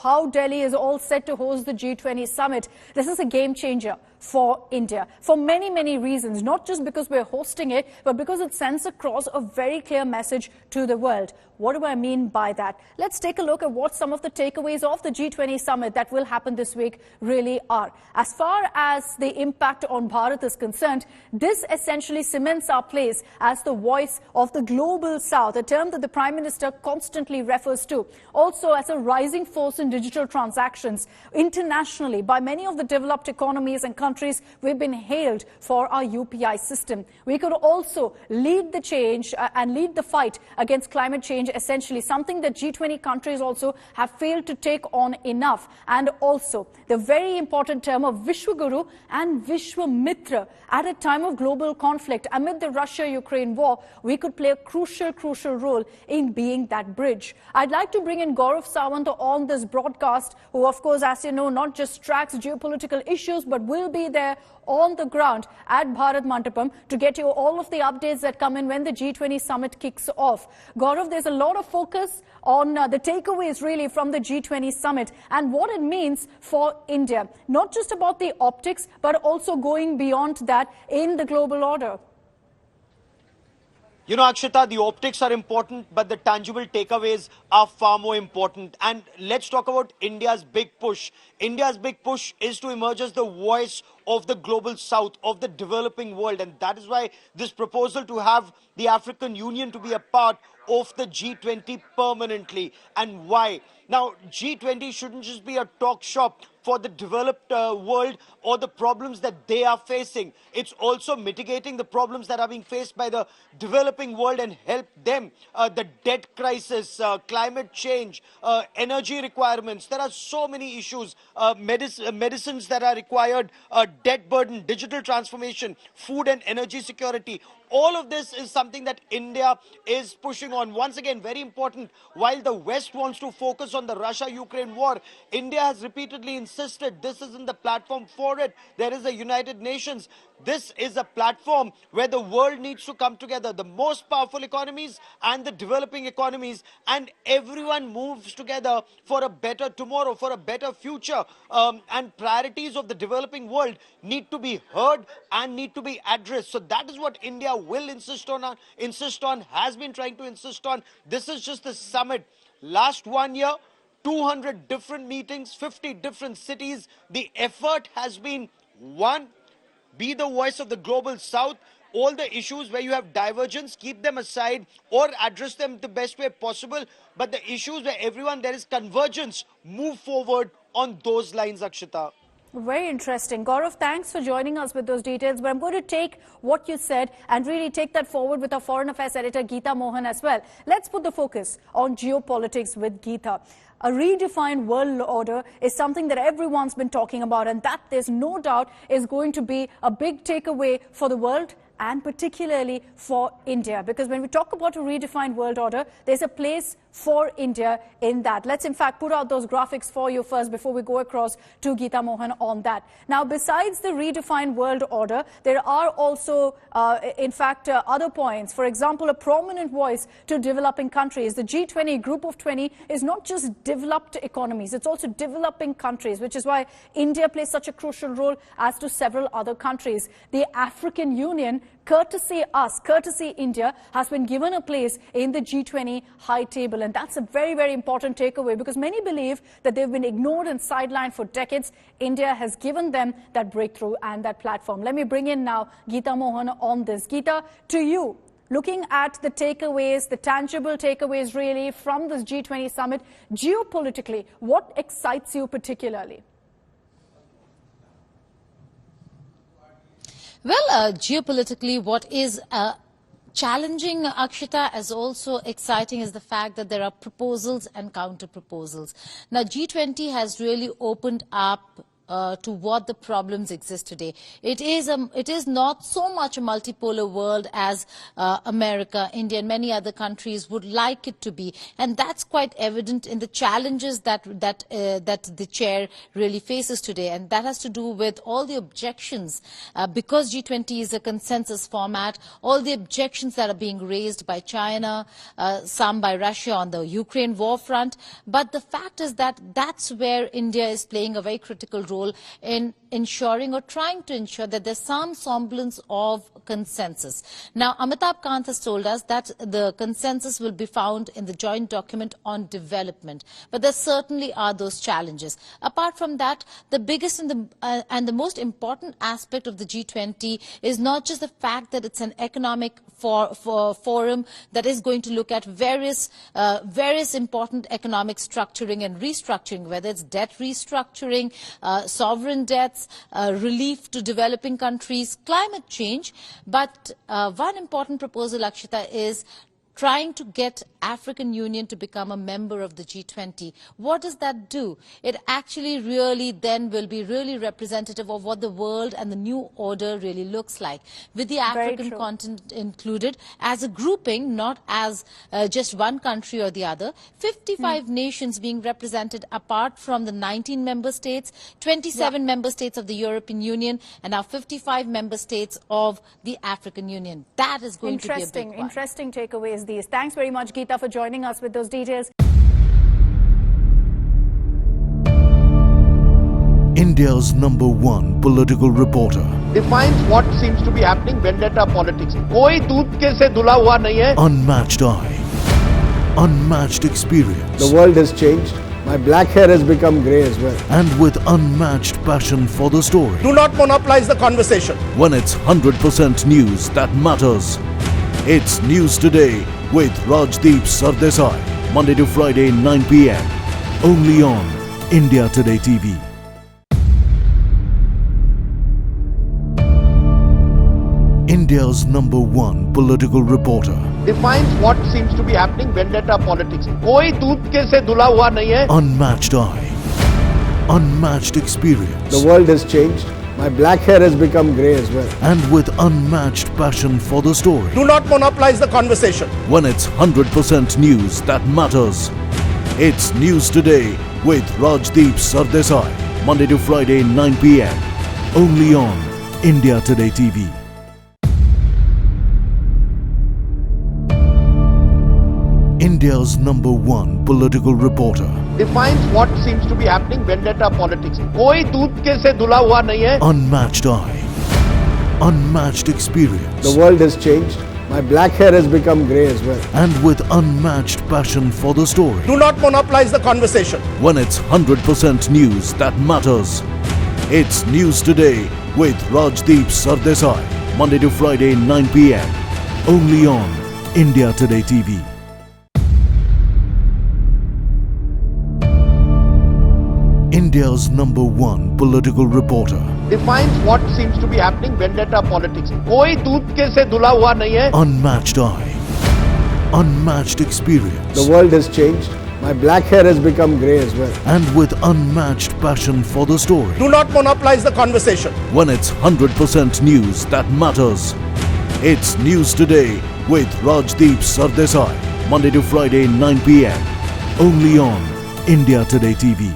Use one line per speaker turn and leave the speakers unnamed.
how Delhi is all set to host the G20 summit. This is a game changer for India for many, many reasons, not just because we're hosting it, but because it sends across a very clear message to the world. What do I mean by that? Let's take a look at what some of the takeaways of the G20 summit that will happen this week really are. As far as the impact on Bharat is concerned, this essentially cements our place as the voice of the global south, a term that the Prime Minister constantly refers to. Also as a rising force in digital transactions internationally by many of the developed economies and countries, we've been hailed for our UPI system. We could also lead the change and lead the fight against climate change, essentially something that G20 countries also have failed to take on enough. And also the very important term of Vishwaguru and Vishwamitra. At a time of global conflict amid the Russia-Ukraine war, we could play a crucial role in being that bridge. I'd like to bring in Gaurav Sawant on this broadcast, who of course, as you know, not just tracks geopolitical issues, but will be there on the ground at Bharat Mandapam to get you all of the updates that come in when the G20 summit kicks off. Gaurav, there's a lot of focus on the takeaways really from the G20 summit and what it means for India. Not just about the optics, but also going beyond that in the global order.
You know, Akshita, the optics are important, but the tangible takeaways are far more important. And let's talk about India's big push. India's big push is to emerge as the voice of the global south, of the developing world. And that is why this proposal to have the African Union to be a part of the G20 permanently. And why? Now, G20 shouldn't just be a talk shop for the developed world or the problems that they are facing. It's also mitigating the problems that are being faced by the developing world and help them. The debt crisis, climate change, energy requirements. There are so many issues, medicines that are required, debt burden, digital transformation, food and energy security. All of this is something that India is pushing on. Once again, very important, while the West wants to focus on the Russia-Ukraine war, India has repeatedly insisted this isn't the platform for it. There is a United Nations. This is a platform where the world needs to come together, the most powerful economies and the developing economies, and everyone moves together for a better tomorrow, for a better future. And priorities of the developing world need to be heard and need to be addressed. So that is what India will insist on, has been trying to insist on. This is just the summit. Last 1 year, 200 different meetings, 50 different cities. The effort has been one, be the voice of the global south. All the issues where you have divergence, keep them aside or address them the best way possible. But the issues where there is convergence, move forward on those lines, Akshita.
Very interesting. Gaurav, thanks for joining us with those details. But I'm going to take what you said and really take that forward with our Foreign Affairs Editor, Geeta Mohan, as well. Let's put the focus on geopolitics with Geeta. A redefined world order is something that everyone's been talking about, and that there's no doubt is going to be a big takeaway for the world and particularly for India. Because when we talk about a redefined world order, there's a place for India in that. Let's in fact put out those graphics for you first before we go across to Geeta Mohan on that. Now, besides the redefined world order, there are also, other points. For example, a prominent voice to developing countries. The G20 group of 20 is not just developed economies, it's also developing countries, which is why India plays such a crucial role as to several other countries. The African Union, courtesy India, has been given a place in the G20 high table. And that's a very, very important takeaway because many believe that they've been ignored and sidelined for decades. India has given them that breakthrough and that platform. Let me bring in now Geeta Mohan on this. Geeta, to you, looking at the takeaways, the tangible takeaways really from this G20 summit, geopolitically, what excites you particularly?
Well, geopolitically, what is challenging, Akshita, as also exciting is the fact that there are proposals and counter proposals. Now, G20 has really opened up what the problems exist today. It is not so much a multipolar world as America, India, and many other countries would like it to be, and that's quite evident in the challenges that the chair really faces today, and that has to do with all the objections because G20 is a consensus format. All the objections that are being raised by China, some by Russia on the Ukraine war front, but the fact is that that's where India is playing a very critical role in ensuring or trying to ensure that there's some semblance of consensus. Now, Amitabh Kant has told us that the consensus will be found in the joint document on development, but there certainly are those challenges. Apart from that, the biggest and the most important aspect of the G20 is not just the fact that it's an economic forum that is going to look at various important economic structuring and restructuring, whether it's debt restructuring, sovereign debts, relief to developing countries, climate change. But one important proposal, Akshita, is trying to get African Union to become a member of the G20. What does that do? It actually really then will be really representative of what the world and the new order really looks like, with the African continent included as a grouping, not as just one country or the other. 55 nations being represented apart from the 19 member states, 27 member states of the European Union, and now 55 member states of the African Union. That is going to be a big one.
Interesting takeaways these. Thanks very much, Geeta, for joining us with those details.
India's #1 political reporter
defines what seems to be happening, vendetta politics. कोई दूध के से धुला हुआ नहीं है.
Unmatched eye, unmatched experience.
The world has changed. My black hair has become grey as well.
And with unmatched passion for the story.
Do not monopolize the conversation.
When it's 100% news that matters. It's News Today with Rajdeep Sardesai. Monday to Friday, 9 p.m. Only on India Today TV. India's #1 political reporter.
Defines what seems to be happening, vendetta politics. कोई दूध के से धुला हुआ नहीं है.
Unmatched eye, unmatched experience.
The world has changed. My black hair has become grey as well.
And with unmatched passion for the story.
Do not monopolize the conversation.
When it's 100% news that matters. It's News Today with Rajdeep Sardesai. Monday to Friday, 9 p.m. Only on India Today TV. India's #1 political reporter.
Defines what seems to be happening, vendetta politics. कोई दूध के से धुला हुआ नहीं है.
Unmatched eye, unmatched experience.
The world has changed. My black hair has become grey as well.
And with unmatched passion for the story.
Do not monopolize the conversation.
When it's 100% news that matters. It's News Today with Rajdeep Sardesai. Monday to Friday, 9 p.m. Only on India Today TV. India's #1 political reporter.
Defines what seems to be happening, vendetta politics. कोई दूध के से धुला हुआ नहीं है.
Unmatched eye, unmatched experience.
The world has changed. My black hair has become grey as well.
And with unmatched passion for the story.
Do not monopolize the conversation.
When it's 100% news that matters. It's News Today with Rajdeep Sardesai. Monday to Friday, 9 p.m. Only on India Today TV.